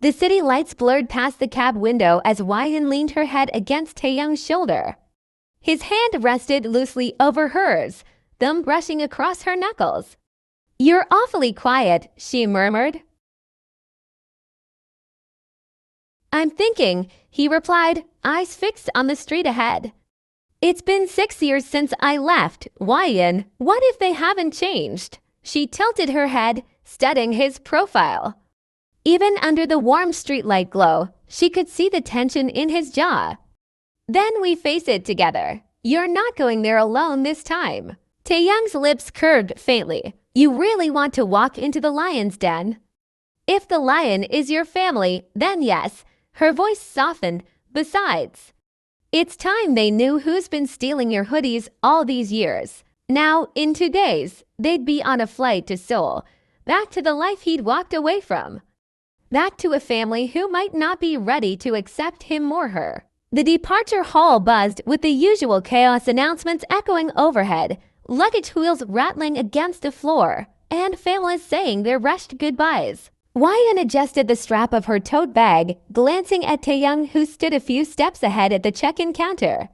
The city lights blurred past the cab window as Widen leaned her head against Taehyung's shoulder. His hand rested loosely over hers, thumb brushing across her knuckles. "You're awfully quiet," she murmured. "I'm thinking," he replied, eyes fixed on the street ahead. "It's been 6 years since I left, Widen. What if they haven't changed?" She tilted her head, studying his profile. Even under the warm streetlight glow, she could see the tension in his jaw. "Then we face it together. You're not going there alone this time." Taehyung's lips curved faintly. "You really want to walk into the lion's den?" "If the lion is your family, then yes." Her voice softened. "Besides, it's time they knew who's been stealing your hoodies all these years. Now, in 2 days, they'd be on a flight to Seoul, back to the life he'd walked away from. Back to a family who might not be ready to accept him or her." The departure hall buzzed with the usual chaos announcements echoing overhead, luggage wheels rattling against the floor, and families saying their rushed goodbyes. Widen adjusted the strap of her tote bag, glancing at Taehyung, who stood a few steps ahead at the check-in counter.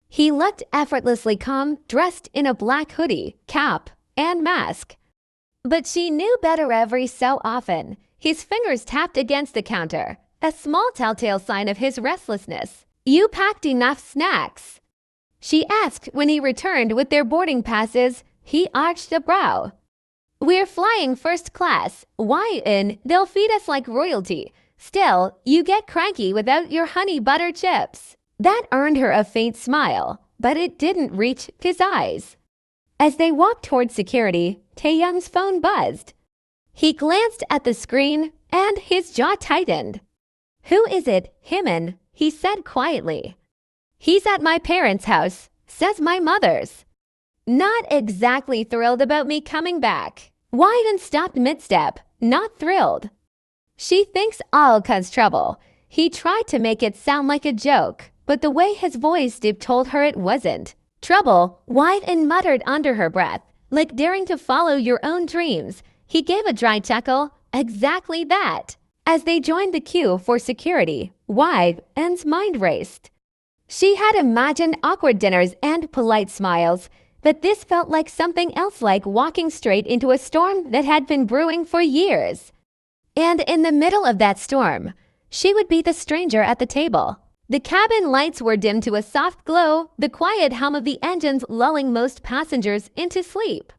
He looked effortlessly calm, dressed in a black hoodie, cap, and mask. But she knew better every so often. His fingers tapped against the counter, a small telltale sign of his restlessness. "You packed enough snacks?" she asked when he returned with their boarding passes. He arched a brow. "We're flying first class. Widen, they'll feed us like royalty. Still, you get cranky without your honey butter chips." That earned her a faint smile, but it didn't reach his eyes. As they walked toward security, Taehyung's phone buzzed. He glanced at the screen, and his jaw tightened. "Who is it, Jimin?" he said quietly. "He's at my parents' house, says my mother's." "Not exactly thrilled about me coming back." Widen stopped mid-step, not thrilled. "She thinks I'll cause trouble." He tried to make it sound like a joke, but the way his voice dipped told her it wasn't. "Trouble," Widen muttered under her breath, "like daring to follow your own dreams." He gave a dry chuckle. "Exactly that." As they joined the queue for security, Widen's mind raced. She had imagined awkward dinners and polite smiles, but this felt like something else, like walking straight into a storm that had been brewing for years. And in the middle of that storm, she would be the stranger at the table. The cabin lights were dimmed to a soft glow, the quiet hum of the engines lulling most passengers into sleep.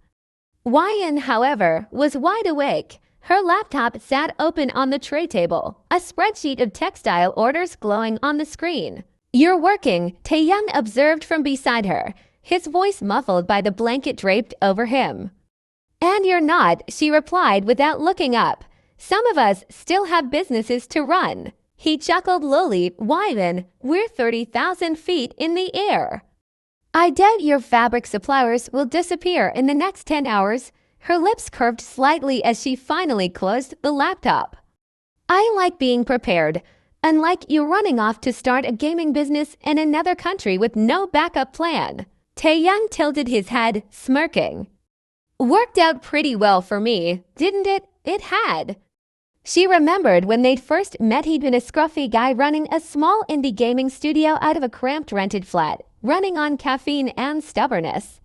Widen, however, was wide awake. Her laptop sat open on the tray table, a spreadsheet of textile orders glowing on the screen. "You're working," Taehyung observed from beside her, his voice muffled by the blanket draped over him. "And you're not," she replied without looking up. "Some of us still have businesses to run." He chuckled lowly. "Widen, we're 30,000 feet in the air. I doubt your fabric suppliers will disappear in the next 10 hours. Her lips curved slightly as she finally closed the laptop. "I like being prepared. Unlike you running off to start a gaming business in another country with no backup plan." Taehyung tilted his head, smirking. "Worked out pretty well for me, didn't it?" It had. She remembered when they'd first met, he'd been a scruffy guy running a small indie gaming studio out of a cramped rented flat, running on caffeine and stubbornness.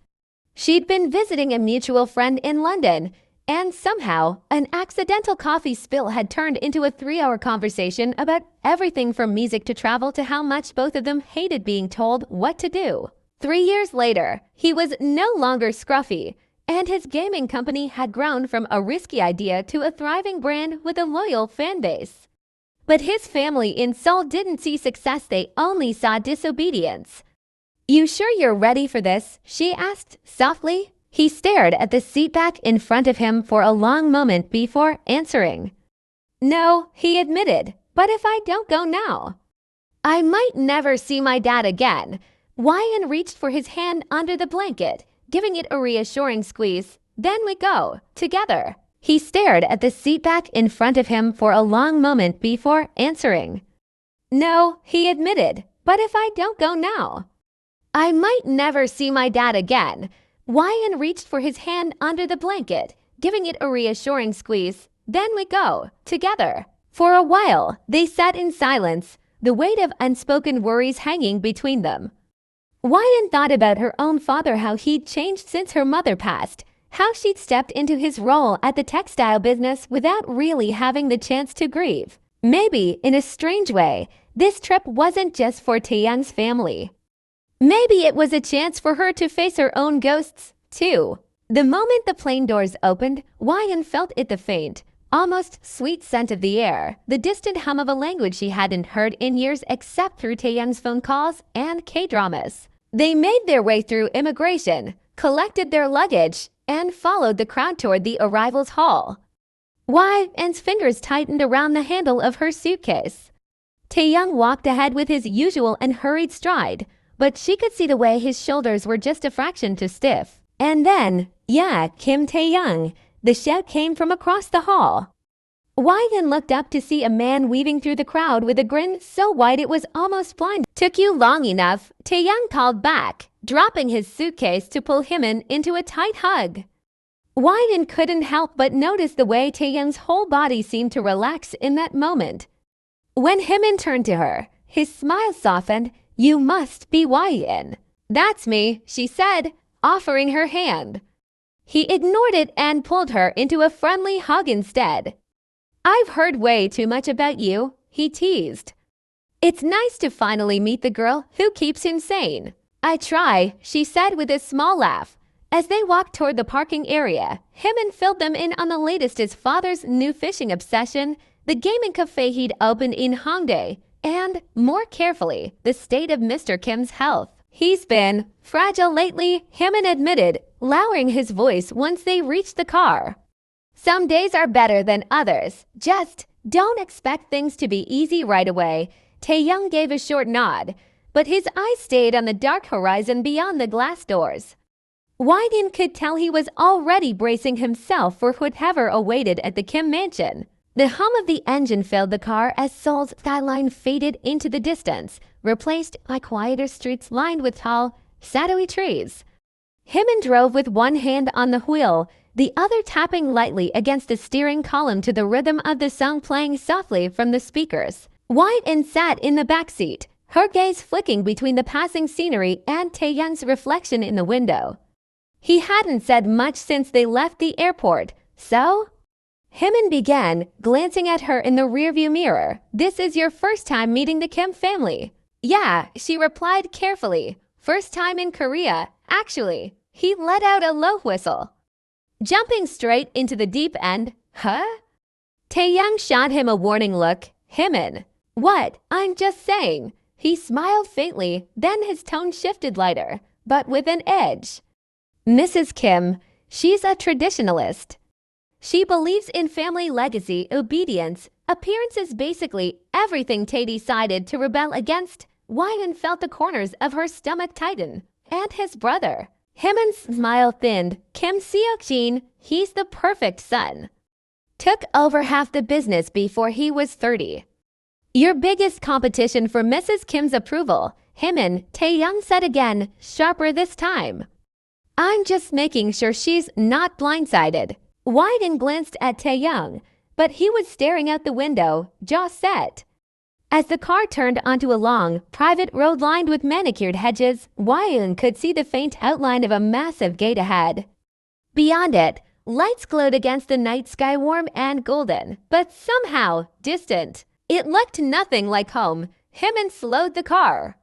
She'd been visiting a mutual friend in London, and somehow an accidental coffee spill had turned into a 3-hour conversation about everything from music to travel to how much both of them hated being told what to do. 3 years later, he was no longer scruffy, and his gaming company had grown from a risky idea to a thriving brand with a loyal fan base. But his family in Seoul didn't see success, they only saw disobedience. "You sure you're ready for this?" she asked softly. He stared at the seatback in front of him for a long moment before answering. "No," he admitted, "but if I don't go now, I might never see my dad again." Widen reached for his hand under the blanket, giving it a reassuring squeeze. "Then we go, together." He stared at the seatback in front of him for a long moment before answering. "No," he admitted, "but if I don't go now, I might never see my dad again." Widen reached for his hand under the blanket, giving it a reassuring squeeze. "Then we go, together." For a while, they sat in silence, the weight of unspoken worries hanging between them. Widen thought about her own father, how he'd changed since her mother passed, how she'd stepped into his role at the textile business without really having the chance to grieve. Maybe, in a strange way, this trip wasn't just for Taehyung's family. Maybe it was a chance for her to face her own ghosts, too. The moment the plane doors opened, Widen felt it, the faint, almost sweet scent of the air, the distant hum of a language she hadn't heard in years except through Taehyung's phone calls and K-dramas. They made their way through immigration, collected their luggage, and followed the crowd toward the arrivals hall. Widen's fingers tightened around the handle of her suitcase. Taehyung walked ahead with his usual unhurried stride, but she could see the way his shoulders were just a fraction too stiff. And then, KIMTAEHYUNG, the shout came from across the hall. Widen looked up to see a man weaving through the crowd with a grin so wide it was almost blind. "Took you long enough," Taehyung called back, dropping his suitcase to pull Jimin into a tight hug. Widen couldn't help but notice the way Taehyung's whole body seemed to relax in that moment. When Jimin turned to her, his smile softened. "You must be Widen." "That's me," she said, offering her hand. He ignored it and pulled her into a friendly hug instead. "I've heard way too much about you," he teased. "It's nice to finally meet the girl who keeps him sane." "I try," she said with a small laugh. As they walked toward the parking area, Jimin filled them in on the latest: his father's new fishing obsession, the gaming cafe he'd opened in Hongdae, and, more carefully, the state of Mr. Kim's health. "He's been fragile lately," Jimin admitted, lowering his voice once they reached the car. "Some days are better than others. Just don't expect things to be easy right away." Taehyung gave a short nod, but his eyes stayed on the dark horizon beyond the glass doors. Widen could tell he was already bracing himself for whatever awaited at the Kim mansion. The hum of the engine filled the car as Seoul's skyline faded into the distance, replaced by quieter streets lined with tall, shadowy trees. Jimin drove with one hand on the wheel, the other tapping lightly against the steering column to the rhythm of the song playing softly from the speakers. Widen sat in the back seat, her gaze flicking between the passing scenery and Taehyung's reflection in the window. He hadn't said much since they left the airport, so Jimin began, glancing at her in the rearview mirror. "This is your first time meeting the Kim family?" "Yeah," she replied carefully. "First time in Korea, actually." He let out a low whistle. Jumping straight into the deep end, "Huh?" Taehyung shot him a warning look. "Jimin." "What? I'm just saying." He smiled faintly, then his tone shifted lighter, but with an edge. "Mrs. Kim, she's a traditionalist. She believes in family legacy, obedience, appearances, basically everything Tae decided to rebel against." Widen felt the corners of her stomach tighten. "And his brother." Jimin's smile thinned. "Kim Seok-jin, he's the perfect son. Took over half the business before he was 30. Your biggest competition for Mrs. Kim's approval." Jimin, Taehyung said again, sharper this time. "I'm just making sure she's not blindsided." Widen glanced at Taehyung, but he was staring out the window, jaw set. As the car turned onto a long, private road lined with manicured hedges, Widen could see the faint outline of a massive gate ahead. Beyond it, lights glowed against the night sky, warm and golden, but somehow distant. It looked nothing like home. Jimin slowed the car.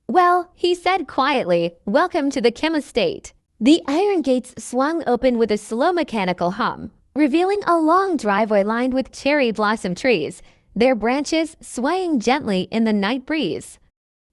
"Well," he said quietly, "welcome to the Kim estate." The iron gates swung open with a slow mechanical hum, revealing a long driveway lined with cherry blossom trees, their branches swaying gently in the night breeze.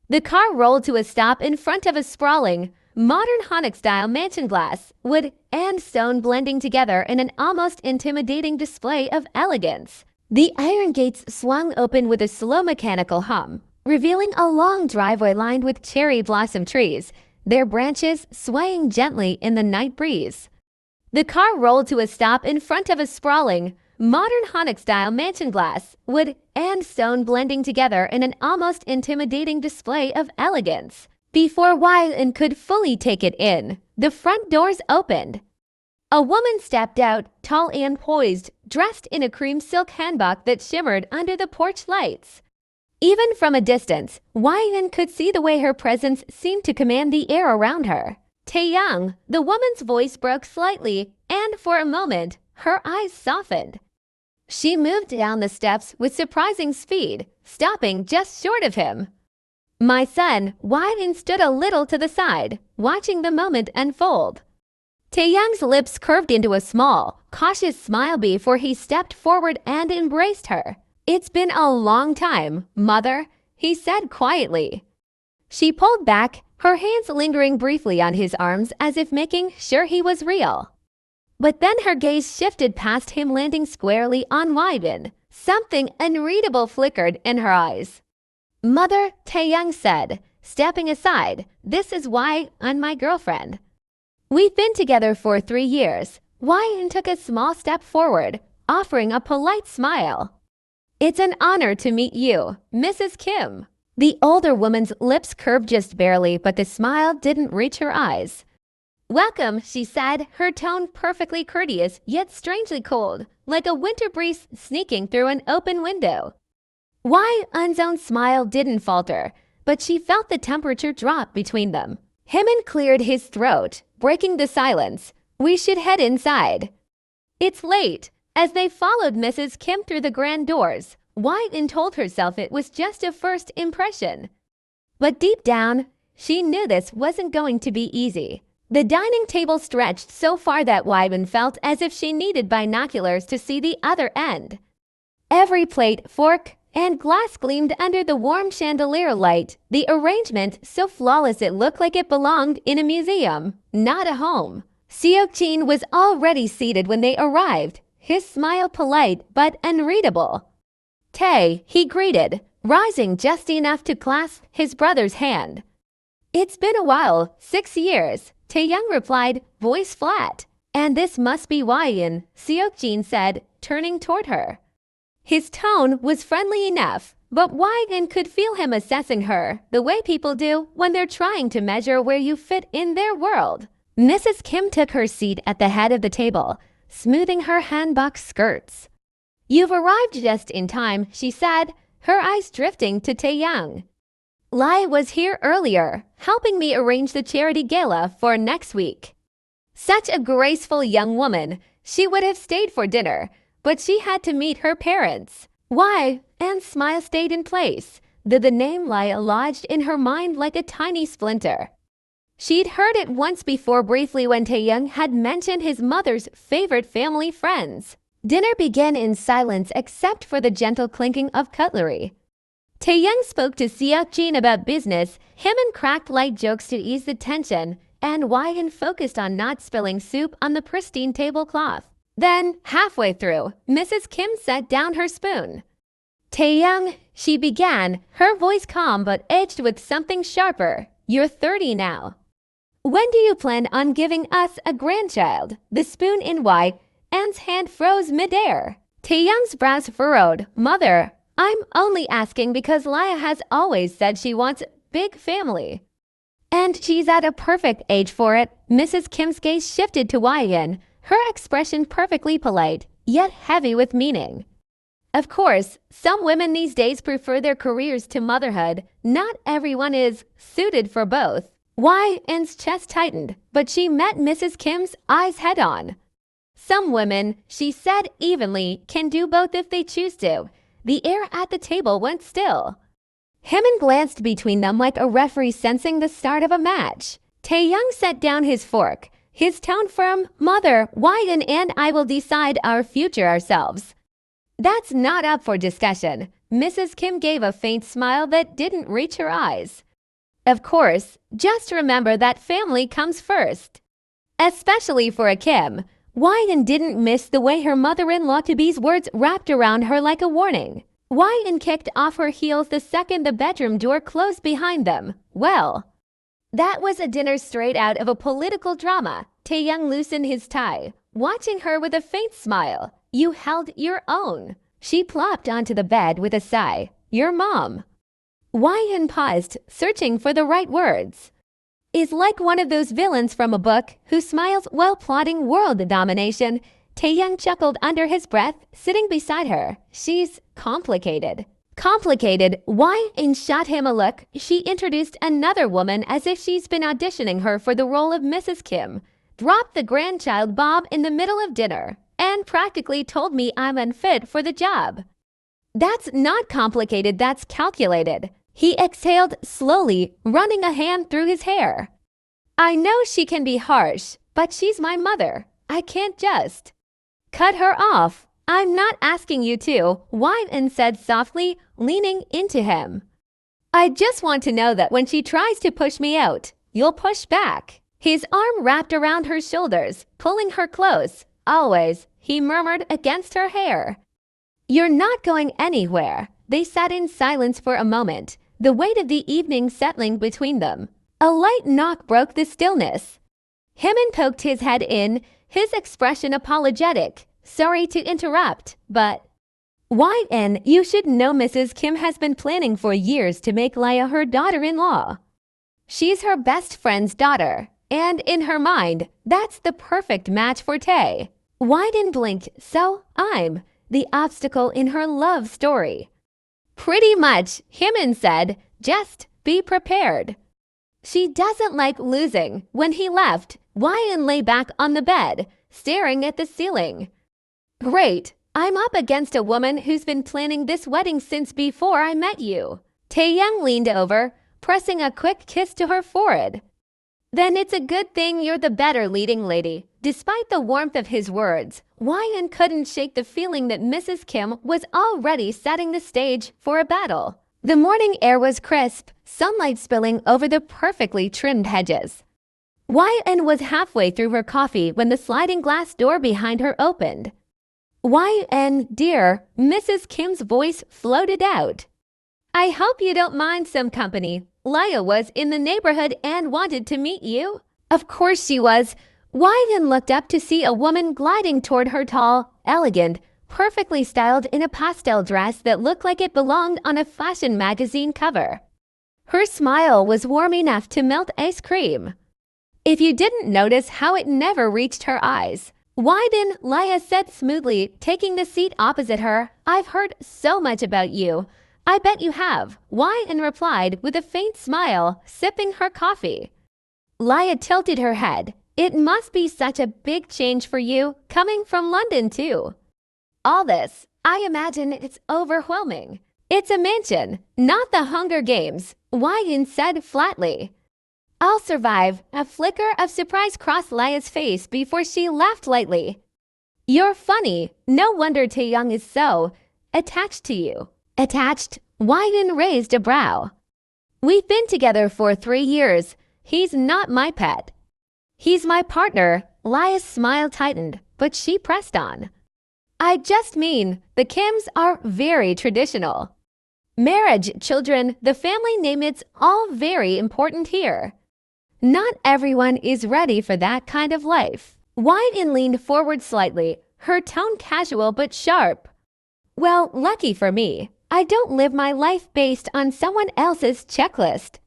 The car rolled to a stop in front of a sprawling, modern Hanok-style mansion, glass, wood, and stone blending together in an almost intimidating display of elegance. The iron gates swung open with a slow mechanical hum, revealing a long driveway lined with cherry blossom trees, their branches swaying gently in the night breeze. The car rolled to a stop in front of a sprawling, modern Hanok-style mansion, glass, wood, and stone blending together in an almost intimidating display of elegance. Before Widen could fully take it in, the front doors opened. A woman stepped out, tall and poised, dressed in a cream silk hanbok that shimmered under the porch lights. Even from a distance, Widen could see the way her presence seemed to command the air around her. Taehyung, the woman's voice broke slightly, and for a moment, her eyes softened. She moved down the steps with surprising speed, stopping just short of him. My son, Widen stood a little to the side, watching the moment unfold. Taehyung's lips curved into a small, cautious smile before he stepped forward and embraced her. "It's been a long time, Mother," he said quietly. She pulled back, her hands lingering briefly on his arms as if making sure he was real. But then her gaze shifted past him, landing squarely on Widen. Something unreadable flickered in her eyes. "Mother," Taehyung said, stepping aside, "this is why I'm my girlfriend." "We've been together for 3 years. Widen took a small step forward, offering a polite smile. "It's an honor to meet you, Mrs. Kim." The older woman's lips curved just barely, but the smile didn't reach her eyes. "Welcome," she said, her tone perfectly courteous yet strangely cold, like a winter breeze sneaking through an open window. Wai's own smile didn't falter, but she felt the temperature drop between them. Jimin cleared his throat, breaking the silence. "We should head inside." "It's late." As they followed Mrs. Kim through the grand doors, Widen told herself it was just a first impression. But deep down, she knew this wasn't going to be easy. The dining table stretched so far that Widen felt as if she needed binoculars to see the other end. Every plate, fork, and glass gleamed under the warm chandelier light, the arrangement so flawless it looked like it belonged in a museum, not a home. Seokjin was already seated when they arrived, his smile polite but unreadable. "Tae," he greeted, rising just enough to clasp his brother's hand. "It's been a while, 6 years," Taehyung replied, voice flat. "And this must be Widen," Seokjin said, turning toward her. His tone was friendly enough, but Widen could feel him assessing her, the way people do when they're trying to measure where you fit in their world. Mrs. Kim took her seat at the head of the table, smoothing her hanbok skirts. "You've arrived just in time," she said, her eyes drifting to Taehyung. "Lai was here earlier, helping me arrange the charity gala for next week." Such a graceful young woman, she would have stayed for dinner, but she had to meet her parents. "Why?" Anne's smile stayed in place, though the name Lai lodged in her mind like a tiny splinter. She'd heard it once before briefly when Taehyung had mentioned his mother's favorite family friends. Dinner began in silence except for the gentle clinking of cutlery. Taehyung spoke to Seokjin about business, Jimin cracked light jokes to ease the tension, and Widen focused on not spilling soup on the pristine tablecloth. Then, halfway through, Mrs. Kim set down her spoon. "Taehyung," she began, her voice calm but edged with something sharper. "You're 30 now. When do you plan on giving us a grandchild?" The spoon in Anne's hand froze midair. Taehyung's brows furrowed. "Mother, I'm only asking because Laya has always said she wants a big family. And she's at a perfect age for it." Mrs. Kim's gaze shifted to Widen, her expression perfectly polite, yet heavy with meaning. "Of course, some women these days prefer their careers to motherhood. Not everyone is suited for both." Anne's chest tightened, but she met Mrs. Kim's eyes head-on. "Some women," she said evenly, "can do both if they choose to." The air at the table went still. Jimin glanced between them like a referee sensing the start of a match. Taehyung set down his fork, his tone firm. "Mother, Widen and I will decide our future ourselves." "That's not up for discussion." Mrs. Kim gave a faint smile that didn't reach her eyes. "Of course, just remember that family comes first." Especially for a Kim, Widen didn't miss the way her mother-in-law-to-be's words wrapped around her like a warning. Widen kicked off her heels the second the bedroom door closed behind them. Well, that was a dinner straight out of a political drama. Taehyung loosened his tie, watching her with a faint smile. "You held your own." She plopped onto the bed with a sigh. "Your mom." Widen paused, searching for the right words. is like one of those villains from a book who smiles while plotting world domination. Taehyung chuckled under his breath, sitting beside her. She's complicated. Complicated. Widen shot him a look. She introduced another woman as if she's been auditioning her for the role of Mrs. Kim. Dropped the grandchild Bob in the middle of dinner and practically told me I'm unfit for the job. That's not complicated, that's calculated. He exhaled slowly, running a hand through his hair. I know she can be harsh, but she's my mother. I can't just cut her off. I'm not asking you to, Widen said softly, leaning into him. I just want to know that when she tries to push me out, you'll push back. His arm wrapped around her shoulders, pulling her close. Always, he murmured against her hair. You're not going anywhere. They sat in silence for a moment, the weight of the evening settling between them. A light knock broke the stillness. Jimin poked his head in, his expression apologetic. Sorry to interrupt, but Widen, you should know Mrs. Kim has been planning for years to make Laya her daughter-in-law. She's her best friend's daughter, and in her mind, that's the perfect match for Tae. Widen blinked, so I'm the obstacle in her love story. Pretty much, Jimin said, just be prepared. She doesn't like losing. When he left, Widen lay back on the bed, staring at the ceiling. Great, I'm up against a woman who's been planning this wedding since before I met you. Taehyung leaned over, pressing a quick kiss to her forehead. Then it's a good thing you're the better leading lady. Despite the warmth of his words, Widen couldn't shake the feeling that Mrs. Kim was already setting the stage for a battle. The morning air was crisp, sunlight spilling over the perfectly trimmed hedges. Widen was halfway through her coffee when the sliding glass door behind her opened. Widen, dear, Mrs. Kim's voice floated out. I hope you don't mind some company. Laya was in the neighborhood and wanted to meet you. Of course she was. Widen looked up to see a woman gliding toward her, tall, elegant, perfectly styled in a pastel dress that looked like it belonged on a fashion magazine cover. Her smile was warm enough to melt ice cream. If you didn't notice how it never reached her eyes. Widen, Laya said smoothly, taking the seat opposite her. I've heard so much about you. I bet you have, Widen replied with a faint smile, sipping her coffee. Laya tilted her head. It must be such a big change for you, coming from London too. All this, I imagine it's overwhelming. It's a mansion, not the Hunger Games, Widen said flatly. I'll survive. A flicker of surprise crossed Laya's face before she laughed lightly. You're funny. No wonder Taehyung is so attached to you. Attached? Widen raised a brow. We've been together for 3 years. He's not my pet. He's my partner. Laya's smile tightened, but she pressed on. I just mean, the Kims are very traditional. Marriage, children, the family name, it's all very important here. Not everyone is ready for that kind of life. Widen leaned forward slightly, her tone casual but sharp. Well, lucky for me, I don't live my life based on someone else's checklist.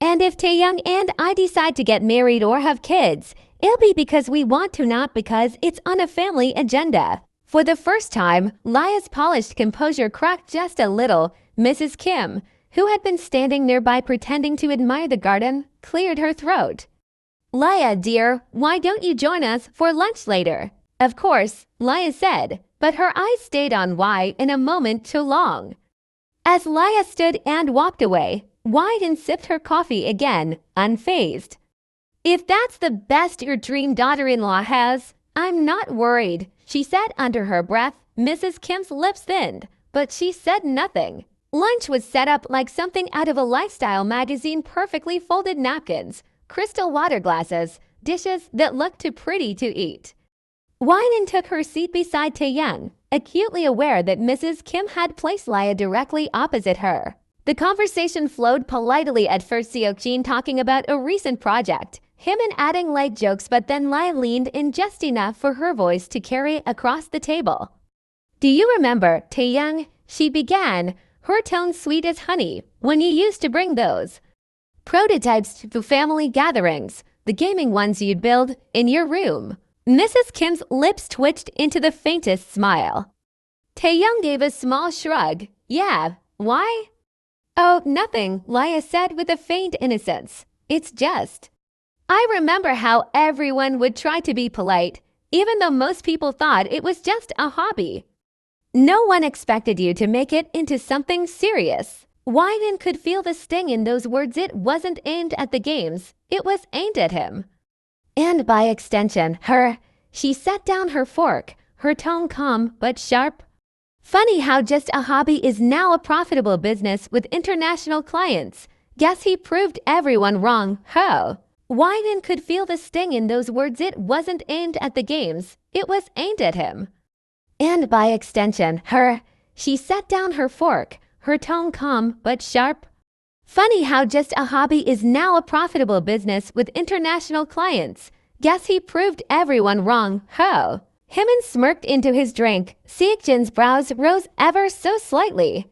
And if Taehyung and I decide to get married or have kids, it'll be because we want to, not because it's on a family agenda. For the first time, Laya's polished composure cracked just a little. Mrs. Kim, who had been standing nearby pretending to admire the garden, cleared her throat. Laya, dear, why don't you join us for lunch later? Of course, Laya said, but her eyes stayed on Widen a moment too long. As Laya stood and walked away, Widen sipped her coffee again, unfazed. If that's the best your dream daughter-in-law has, I'm not worried, she said under her breath. Mrs. Kim's lips thinned, but she said nothing. Lunch was set up like something out of a lifestyle magazine, perfectly folded napkins, crystal water glasses, dishes that looked too pretty to eat. Widen took her seat beside Taehyung, acutely aware that Mrs. Kim had placed Laya directly opposite her. The conversation flowed politely at first, Seokjin talking about a recent project, Jimin adding light jokes, but then Laya leaned in just enough for her voice to carry across the table. Do you remember, Taehyung, she began, her tone sweet as honey, when you used to bring those prototypes to family gatherings, the gaming ones you'd build in your room. Mrs. Kim's lips twitched into the faintest smile. Taehyung gave a small shrug. Yeah, why? Oh, nothing, Laya said with a faint innocence. It's just. I remember how everyone would try to be polite, even though most people thought it was just a hobby. No one expected you to make it into something serious. Widen could feel the sting in those words. It wasn't aimed at the games, it was aimed at him. And by extension, her. She set down her fork, her tone calm but sharp. Funny how just a hobby is now a profitable business with international clients. Guess he proved everyone wrong, ho. Widen could feel the sting in those words. It wasn't aimed at the games, it was aimed at him. And by extension, her. She set down her fork, her tone calm but sharp. Funny how just a hobby is now a profitable business with international clients. Guess he proved everyone wrong, ho. Jimin smirked into his drink. Seokjin's brows rose ever so slightly.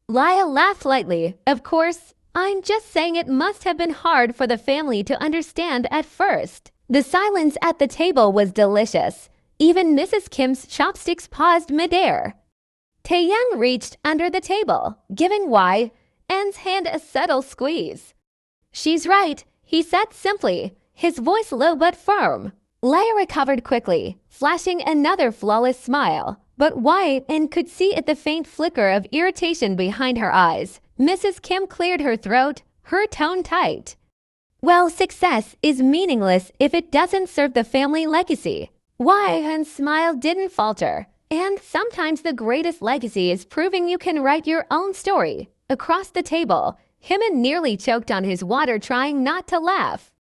Laya laughed lightly. Of course, I'm just saying it must have been hard for the family to understand at first. The silence at the table was delicious. Even Mrs. Kim's chopsticks paused midair. Taehyung reached under the table, giving Yen's hand a subtle squeeze. She's right, he said simply, his voice low but firm. Laya recovered quickly, flashing another flawless smile. But Yen could see at the faint flicker of irritation behind her eyes. Mrs. Kim cleared her throat, her tone tight. Well, success is meaningless if it doesn't serve the family legacy. Yen's smile didn't falter. And sometimes the greatest legacy is proving you can write your own story. Across the table, Jimin nearly choked on his water trying not to laugh.